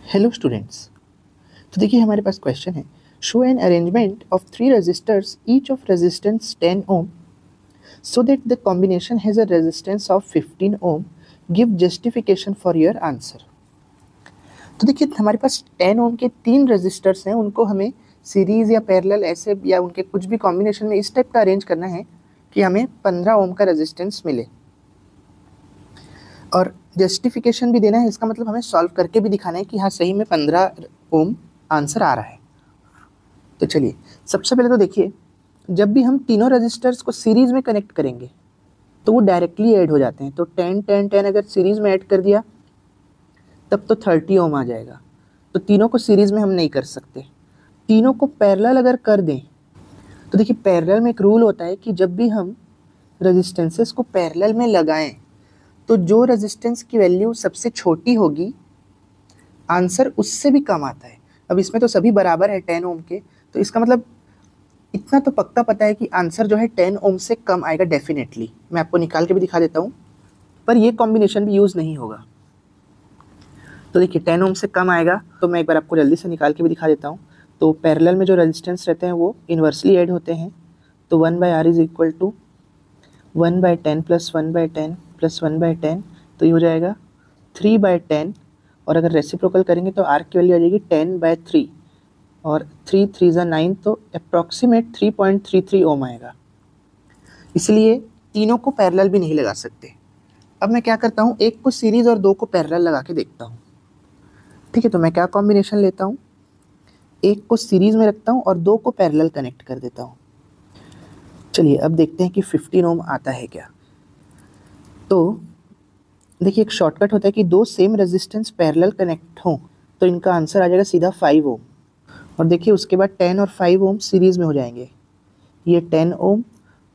Hello students. तो देखिए हमारे पास क्वेश्चन है, show an arrangement of 3 resistors each of resistance 10 ohm so that the combination has a resistance of 15 ohm, give justification for your answer. तो देखिए हमारे पास 10 ओम के 3 रेजिस्टर्स हैं, उनको हमें सीरीज या पैरेलल ऐसे या उनके कुछ भी कॉम्बिनेशन में इस टाइप का अरेंज करना है कि हमें 15 ओम का रेजिस्टेंस मिले, और जस्टिफिकेशन भी देना है। इसका मतलब हमें सॉल्व करके भी दिखाना है कि हाँ सही में 15 ओम आंसर आ रहा है। तो चलिए सबसे पहले तो देखिए, जब भी हम तीनों रजिस्टर्स को सीरीज में कनेक्ट करेंगे तो वो डायरेक्टली ऐड हो जाते हैं। तो 10 10 10 अगर सीरीज में ऐड कर दिया तब तो 30 ओम आ जाएगा। तो तीनों को सीरीज में हम नहीं कर सकते, तीनों को पैरेलल अगर कर दें तो देखिए पैरेलल में एक रूल होता है कि जब भी हम रेजिस्टेंसेस को पैरेलल में लगाएं तो जो रेजिस्टेंस की वैल्यू सबसे छोटी होगी आंसर उससे भी कम आता है। अब इसमें तो सभी बराबर है 10 ओम के, तो इसका मतलब इतना तो पक्का पता है कि आंसर जो है 10 ओम से कम आएगा डेफिनेटली। मैं आपको निकाल के भी दिखा देता हूँ, पर ये कॉम्बिनेशन भी यूज़ नहीं होगा। तो देखिए 10 ओम से कम आएगा, तो मैं एक बार आपको जल्दी से निकाल के भी दिखा देता हूँ। तो पैरेलल में जो रेजिस्टेंस रहते हैं वो इन्वर्सली ऐड होते हैं। तो 1/r is equal to 1/10 plus 1/10 plus 1/10, तो ये हो जाएगा 3/10। और अगर रेसिप्रोकल करेंगे तो r की वैल्यू आ जाएगी 10/3, और 3 3 ज़ा 9, तो अप्रॉक्सीमेट 3.33 ओम आएगा। इसलिए तीनों को पैरेलल भी नहीं लगा सकते। अब मैं क्या करता हूँ, एक को सीरीज और दो को पैरेलल लगा के देखता हूँ। ठीक है, तो मैं क्या कॉम्बिनेशन लेता हूँ, एक को सीरीज में रखता हूँ और दो को पैरेलल कनेक्ट कर देता हूँ। चलिए अब देखते हैं कि 15 ओम आता है क्या। तो देखिए एक शॉर्टकट होता है कि दो सेम रेजिस्टेंस पैरेलल कनेक्ट हों तो इनका आंसर आ जाएगा सीधा 5 ओम। और देखिए उसके बाद 10 और 5 ओम सीरीज में हो जाएंगे, ये 10 ओम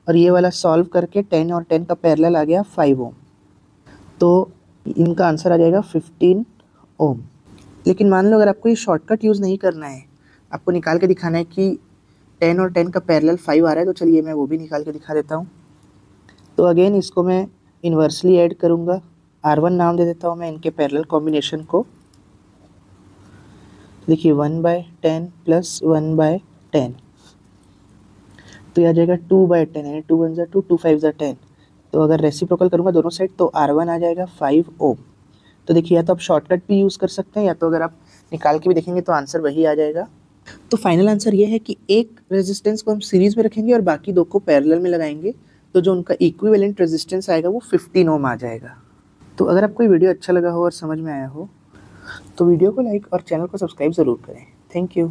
और ये वाला सॉल्व करके 10 और 10 का पैरेलल आ गया 5 ओम, तो इनका आंसर आ जाएगा 15 ओम। लेकिन मान लो अगर आपको ये शॉर्टकट यूज़ नहीं करना है, आपको निकाल के दिखाना है कि 10 और 10 का पैरेलल 5 आ रहा है, तो चलिए मैं वो भी निकाल के दिखा देता हूँ। तो अगेन इसको मैं इन्वर्सली ऐड करूँगा, R1 नाम दे देता हूँ मैं इनके पैरेलल कॉम्बिनेशन को। देखिए 1/10 प्लस 1/10, तो यह आ जाएगा 2/10, यानी 2 1 ज़ा 2, 2 5 ज़ा 10। तो अगर रेसिप्रोकल करूँगा दोनों साइड तो R1 आ जाएगा 5 ओम। तो देखिए या तो आप शॉर्टकट भी यूज़ कर सकते हैं, या तो अगर आप निकाल के भी देखेंगे तो आंसर वही आ जाएगा। तो फाइनल आंसर ये है कि एक रेजिस्टेंस को हम सीरीज़ में रखेंगे और बाकी दो को पैरेलल में लगाएंगे, तो जो उनका इक्विवेलेंट रेजिस्टेंस आएगा वो 15 ओम आ जाएगा। तो अगर आपको ये वीडियो अच्छा लगा हो और समझ में आया हो तो वीडियो को लाइक और चैनल को सब्सक्राइब ज़रूर करें। Thank you.